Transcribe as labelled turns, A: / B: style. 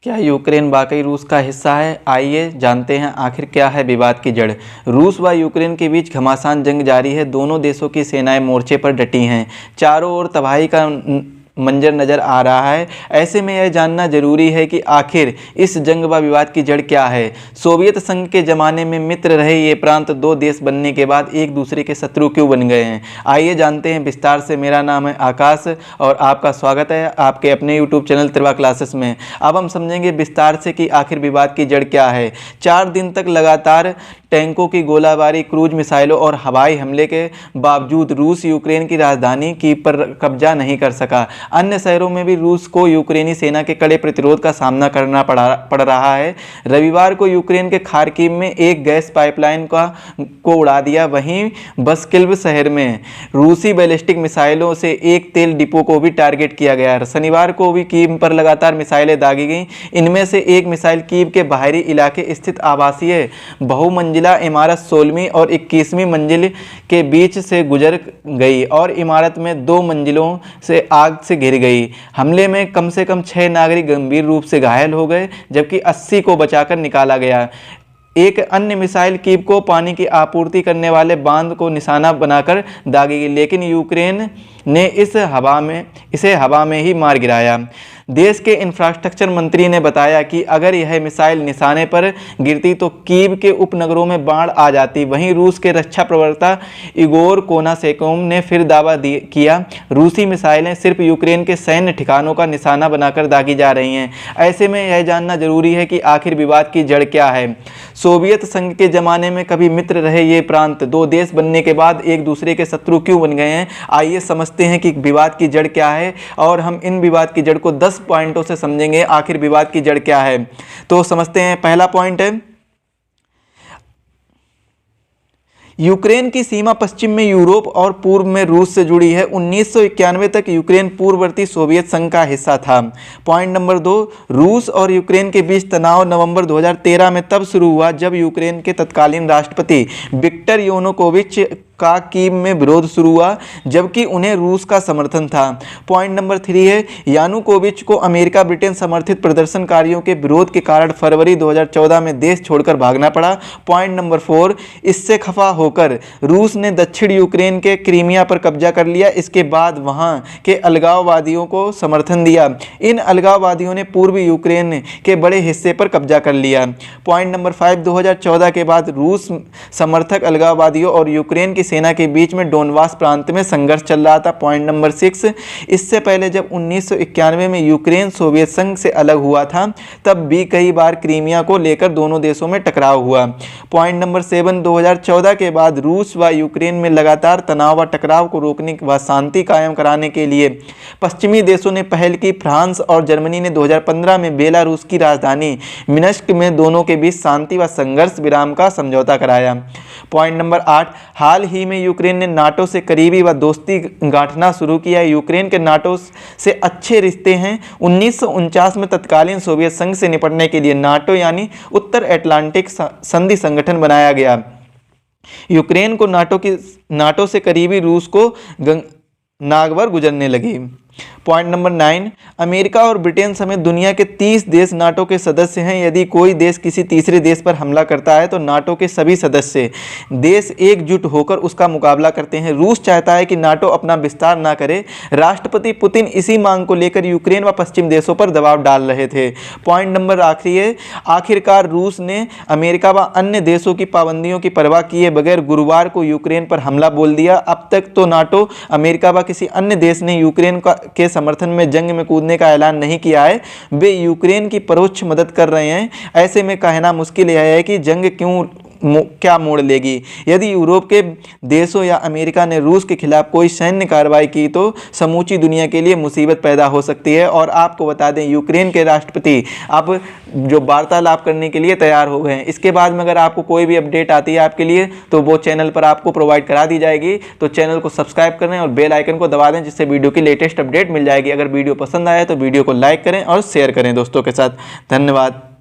A: क्या यूक्रेन वाकई रूस का हिस्सा है? आइए जानते हैं आखिर क्या है विवाद की जड़। रूस व यूक्रेन के बीच घमासान जंग जारी है। दोनों देशों की सेनाएं मोर्चे पर डटी हैं। चारों ओर तबाही का मंजर नज़र आ रहा है। ऐसे में यह जानना जरूरी है कि आखिर इस जंग व विवाद की जड़ क्या है। सोवियत संघ के ज़माने में मित्र रहे ये प्रांत दो देश बनने के बाद एक दूसरे के शत्रु क्यों बन गए हैं, आइए जानते हैं विस्तार से। मेरा नाम है आकाश और आपका स्वागत है आपके अपने यूट्यूब चैनल त्रिवा क्लासेस में। अब हम समझेंगे विस्तार से कि आखिर विवाद की जड़ क्या है। 4 दिन तक लगातार टैंकों की गोलाबारी, क्रूज मिसाइलों और हवाई हमले के बावजूद रूस यूक्रेन की राजधानी कीव पर कब्जा नहीं कर सका। अन्य शहरों में भी रूस को यूक्रेनी सेना के कड़े प्रतिरोध का सामना करना पड़ रहा है। रविवार को यूक्रेन के खार्किव में एक गैस पाइपलाइन को उड़ा दिया। वहीं बस्किल्व शहर में रूसी बैलिस्टिक मिसाइलों से एक तेल डिपो को भी टारगेट किया गया। शनिवार को भी कीव पर लगातार मिसाइलें दागी गईं। इनमें से एक मिसाइल कीव के बाहरी इलाके स्थित आवासीय बहुमंजिला इमारत 16वीं और 21वीं मंजिल के बीच से गुजर गई और इमारत में 2 मंजिलों से आग से घिर गई। हमले में कम से कम 6 नागरिक गंभीर रूप से घायल हो गए जबकि 80 को बचाकर निकाला गया। एक अन्य मिसाइल कीव को पानी की आपूर्ति करने वाले बांध को निशाना बनाकर दागी गई, लेकिन यूक्रेन ने इसे हवा में ही मार गिराया। देश के इंफ्रास्ट्रक्चर मंत्री ने बताया कि अगर यह मिसाइल निशाने पर गिरती तो कीव के उपनगरों में बाढ़ आ जाती। वहीं रूस के रक्षा प्रवक्ता इगोर कोनासेकोव ने फिर दावा किया रूसी मिसाइलें सिर्फ यूक्रेन के सैन्य ठिकानों का निशाना बनाकर दागी जा रही हैं। ऐसे में यह जानना जरूरी है कि आखिर विवाद की जड़ क्या है। सोवियत संघ के ज़माने में कभी मित्र रहे ये प्रांत 2 देश बनने के बाद एक दूसरे के शत्रु क्यों बन गए हैं। आइए समझते हैं कि विवाद की जड़ क्या है और हम इन विवाद की जड़ को 10 पॉइंटों से समझेंगे। आखिर विवाद की जड़ क्या है तो समझते हैं। पहला पॉइंट है यूक्रेन की सीमा पश्चिम में यूरोप और पूर्व में रूस से जुड़ी है। 1991 तक यूक्रेन पूर्ववर्ती सोवियत संघ का हिस्सा था। पॉइंट नंबर 2, रूस और यूक्रेन के बीच तनाव नवंबर 2013 में तब शुरू हुआ जब यूक्रेन के तत्कालीन राष्ट्रपति विक्टर यानुकोविच का कीव में विरोध शुरू हुआ जबकि उन्हें रूस का समर्थन था। पॉइंट नंबर 3 है यानुकोविच को अमेरिका ब्रिटेन समर्थित प्रदर्शनकारियों के विरोध के कारण फरवरी 2014 में देश छोड़कर भागना पड़ा। पॉइंट नंबर 4, इससे खफा होकर रूस ने दक्षिण यूक्रेन के क्रीमिया पर कब्जा कर लिया। इसके बाद वहां के अलगाववादियों को समर्थन दिया। इन अलगाववादियों ने पूर्वी यूक्रेन के बड़े हिस्से पर कब्जा कर लिया। पॉइंट नंबर 5, 2014 के बाद रूस समर्थक अलगाववादियों और यूक्रेन की सेना के बीच में डोनबास प्रांत में संघर्ष चल रहा था। पॉइंट नंबर 6, इससे पहले जब 1991 में यूक्रेन सोवियत संघ से अलग हुआ था तब भी कई बार क्रीमिया को लेकर दोनों देशों में टकराव हुआ। पॉइंट नंबर 7, 2014 के बाद रूस व यूक्रेन में लगातार तनाव व टकराव को रोकने व शांति कायम कराने के लिए पश्चिमी देशों ने पहल की। फ्रांस और जर्मनी ने 2015 में बेलारूस की राजधानी मिन्स्क में दोनों के बीच शांति व संघर्ष विराम का समझौता कराया। पॉइंट नंबर 8, हाल ही में यूक्रेन ने नाटो से करीबी व दोस्ती गांठना शुरू किया। यूक्रेन के नाटो से अच्छे रिश्ते हैं। 1949 में तत्कालीन सोवियत संघ से निपटने के लिए नाटो यानी उत्तर अटलांटिक संधि संगठन बनाया गया। यूक्रेन को नाटो से करीबी रूस को नागवर गुजरने लगी। पॉइंट नंबर 9, अमेरिका और ब्रिटेन समेत दुनिया के 30 देश नाटो के सदस्य हैं। यदि कोई देश किसी तीसरे देश पर हमला करता है तो नाटो के सभी सदस्य देश एकजुट होकर उसका मुकाबला करते हैं। रूस चाहता है कि नाटो अपना विस्तार ना करे। राष्ट्रपति पुतिन इसी मांग को लेकर यूक्रेन व पश्चिम देशों पर दबाव डाल रहे थे। पॉइंट नंबर आखिरी है, आखिरकार रूस ने अमेरिका व अन्य देशों की पाबंदियों की परवाह किए बगैर गुरुवार को यूक्रेन पर हमला बोल दिया। अब तक तो नाटो, अमेरिका व किसी अन्य देश ने यूक्रेन के समर्थन में जंग में कूदने का ऐलान नहीं किया है। वे यूक्रेन की परोक्ष मदद कर रहे हैं। ऐसे में कहना मुश्किल यह है कि जंग क्या मोड़ लेगी। यदि यूरोप के देशों या अमेरिका ने रूस के खिलाफ कोई सैन्य कार्रवाई की तो समूची दुनिया के लिए मुसीबत पैदा हो सकती है। और आपको बता दें यूक्रेन के राष्ट्रपति अब जो वार्तालाप करने के लिए तैयार हो गए हैं। इसके बाद में अगर आपको कोई भी अपडेट आती है आपके लिए तो वो चैनल पर आपको प्रोवाइड करा दी जाएगी। तो चैनल को सब्सक्राइब करें और बेल आइकन को दबा दें जिससे वीडियो की लेटेस्ट अपडेट मिल जाएगी। अगर वीडियो पसंद आया तो वीडियो को लाइक करें और शेयर करें दोस्तों के साथ। धन्यवाद।